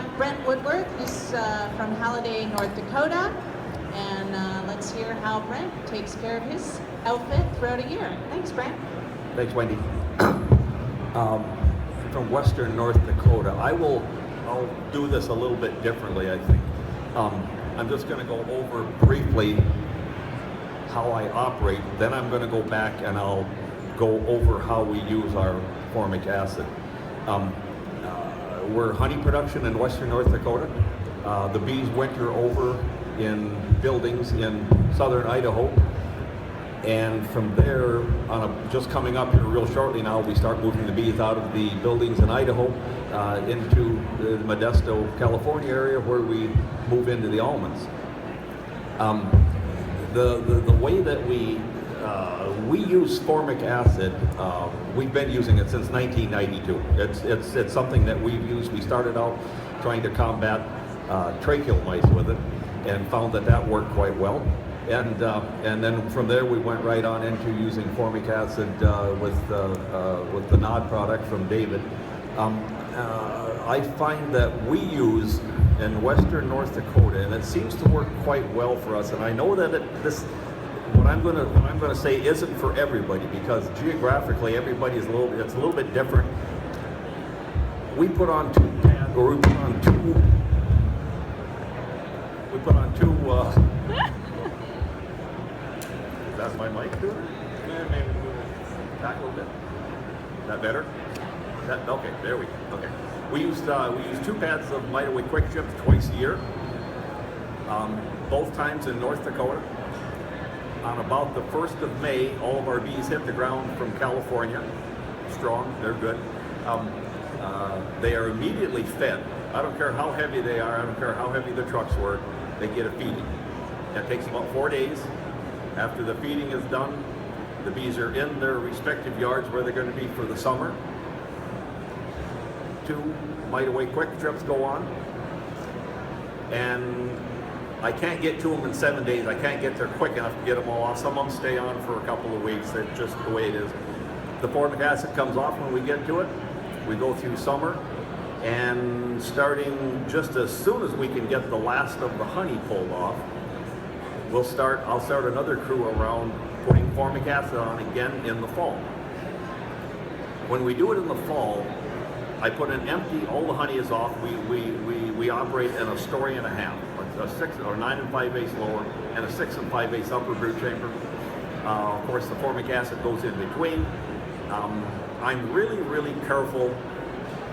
have Brent Woodworth. He's from Halliday, North Dakota. And let's hear how Brent takes care of his outfit throughout a year. Thanks, Brent. Thanks, Wendy. From Western North Dakota. I'll do this a little bit differently, I think. I'm just going to go over briefly how I operate. Then I'm going to go back and I'll go over how we use our formic acid. We're honey production in Western North Dakota. The bees winter over in buildings in southern Idaho. And from there, just coming up here real shortly now, we start moving the bees out of the buildings in Idaho into the Modesto, California area, where we move into the almonds. The way that we use formic acid, we've been using it since 1992. It's something that we've used. We started out trying to combat tracheal mice with it, and found that worked quite well. And then from there we went right on into using formic acid with the NOD product from David. I find that we use in Western North Dakota, and it seems to work quite well for us. And I know that what I'm going to say isn't for everybody, because geographically everybody is it's a little bit different. We put on two. That's my mic doing it? Yeah, maybe move it back a little bit. Is that better? Okay, there we go. Okay. We use 2 pads of Mite Away Quick Strips twice a year. Both times in North Dakota. On about the 1st of May, all of our bees hit the ground from California. Strong, they're good. They are immediately fed. I don't care how heavy they are, I don't care how heavy the trucks were, they get a feeding. That takes about 4 days. After the feeding is done, the bees are in their respective yards where they're going to be for the summer. 2 Mite Away Quick Strips go on. And I can't get to them in 7 days. I can't get there quick enough to get them all off. Some of them stay on for a couple of weeks. That's just the way it is. The formic acid comes off when we get to it. We go through summer, and starting just as soon as we can get the last of the honey pulled off, I'll start another crew around putting formic acid on again in the fall. When we do it in the fall, I put an empty, all the honey is off. We operate in a story and a half, a 6 or 9 5/8 lower and a 6 5/8 upper brood chamber. Of course, the formic acid goes in between. I'm really careful.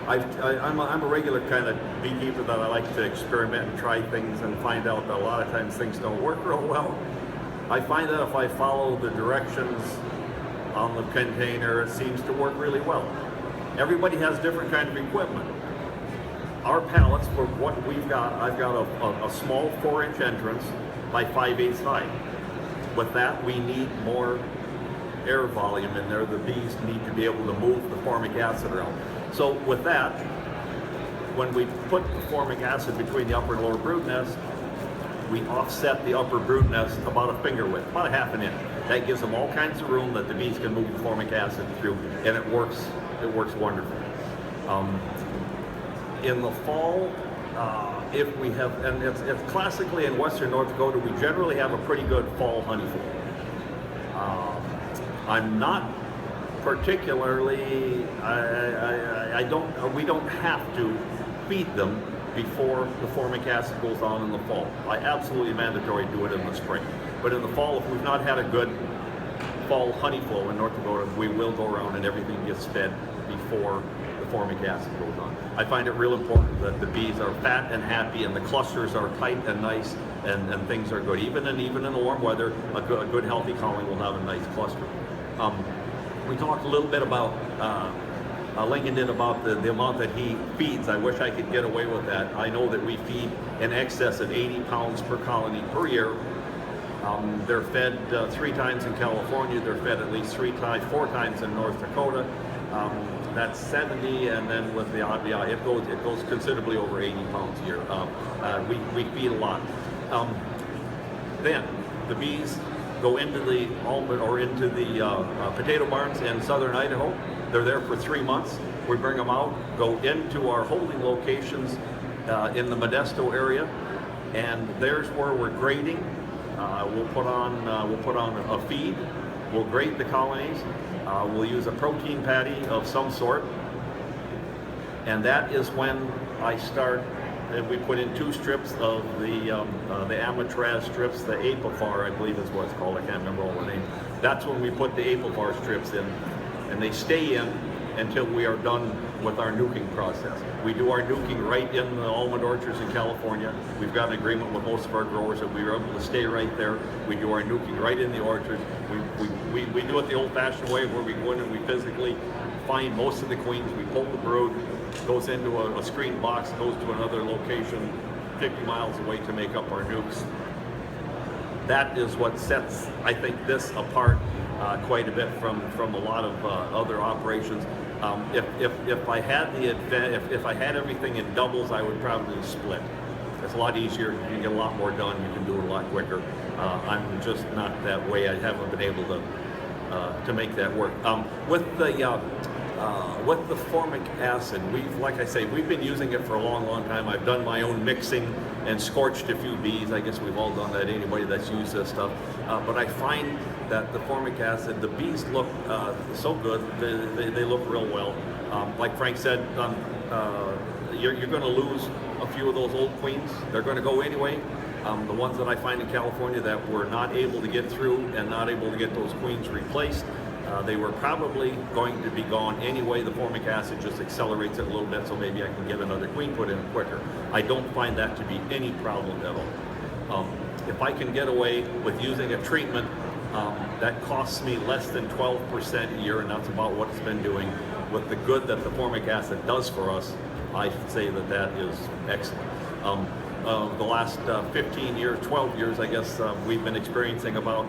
I'm a regular kind of beekeeper that I like to experiment and try things and find out that a lot of times things don't work real well. I find that if I follow the directions on the container, it seems to work really well. Everybody has different kind of equipment. Our pallets, for what we've got, I've got a small 4-inch entrance by 5/8 high. With that, we need more air volume in there. The bees need to be able to move the formic acid around. So with that, when we put the formic acid between the upper and lower brood nest, we offset the upper brood nest about a finger width, about a half an inch. That gives them all kinds of room that the bees can move the formic acid through, and it works wonderfully. In the fall, if we have, and it's classically in Western North Dakota, we generally have a pretty good fall honey flow. I'm not particularly, we don't have to feed them before the formic acid goes on in the fall. I absolutely mandatory do it in the spring. But in the fall, if we've not had a good fall honey flow in North Dakota, we will go around and everything gets fed before the formic acid goes on. I find it real important that the bees are fat and happy and the clusters are tight and nice and things are good. Even in the warm weather, a good healthy colony will have a nice cluster. We talked a little bit about, Lincoln did about the amount that he feeds. I wish I could get away with that. I know that we feed in excess of 80 pounds per colony per year. They're fed 3 times in California. They're fed at least 4 times in North Dakota. That's 70, and then with the RBI, it goes considerably over 80 pounds a year. We feed a lot. Then the bees go into the almond or into the potato barns in southern Idaho. They're there for 3 months. We bring them out, go into our holding locations in the Modesto area, and there's where we're grading. We'll put on a feed. We'll grade the colonies. We'll use a protein patty of some sort, and that is when I start. We put in 2 strips of the Amatraz strips, the Apifar, I believe is what it's called. I can't remember all the names. That's when we put the Apifar strips in, and they stay in until we are done with our nuking process. We do our nuking right in the almond orchards in California. We've got an agreement with most of our growers that we are able to stay right there. We do our nuking right in the orchards. We do it the old-fashioned way, where we go in and we physically find most of the queens. We pull the brood, goes into a screen box, goes to another location 50 miles away to make up our nukes. That is what sets, I think, this apart quite a bit from a lot of other operations. If I had if I had everything in doubles, I would probably split. It's a lot easier. You can get a lot more done. You can do it a lot quicker. I'm just not that way. I haven't been able to make that work. With the formic acid, like I say, we've been using it for a long time. I've done my own mixing and scorched a few bees. I guess we've all done that, anybody that's used this stuff. But I find that the formic acid, the bees look so good. They look real well. Like Frank said, you're going to lose a few of those old queens. They're going to go anyway. The ones that I find in California that were not able to get through and not able to get those queens replaced, they were probably going to be gone anyway. The formic acid just accelerates it a little bit, so maybe I can get another queen put in quicker. I don't find that to be any problem at all. If I can get away with using a treatment that costs me less than 12% a year, and that's about what it's been doing, with the good that the formic acid does for us, I say that that is excellent. The last 15 years, 12 years, I guess, we've been experiencing about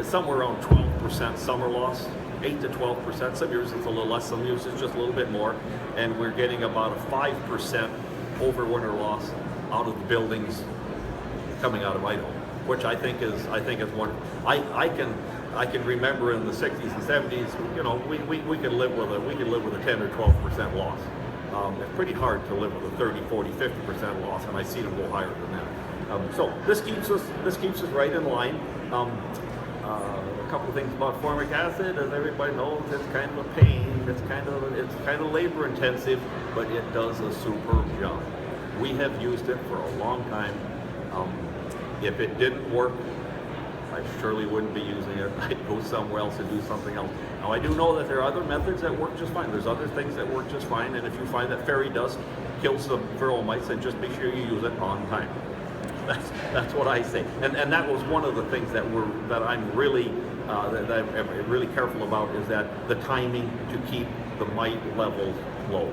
somewhere around 12% summer loss, 8 to 12%. Some years it's a little less, some years it's just a little bit more. And we're getting about a 5% overwinter loss out of the buildings coming out of Idaho, which I think is wonderful. I can remember in the 60s and 70s, you know, we could live with a 10 or 12% loss. It's pretty hard to live with a 30, 40, 50% loss, and I see them go higher than that. So this keeps us right in line. A couple of things about formic acid, as everybody knows, it's kind of a pain. It's kind of labor intensive, but it does a superb job. We have used it for a long time. If it didn't work, I surely wouldn't be using it. I'd go somewhere else and do something else. Now, I do know that there are other methods that work just fine. There's other things that work just fine, and if you find that fairy dust kills the viral mites, then just make sure you use it on time. That's what I say. And that was one of the things that I'm really really careful about, is that the timing to keep the mite levels low.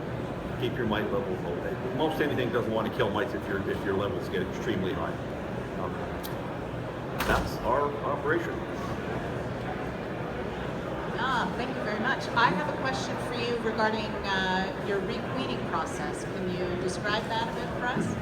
Keep your mite levels low. Most anything doesn't want to kill mites if your levels get extremely high. That's our operation. Thank you very much. I have a question for you regarding your requeeding process. Can you describe that a bit for us?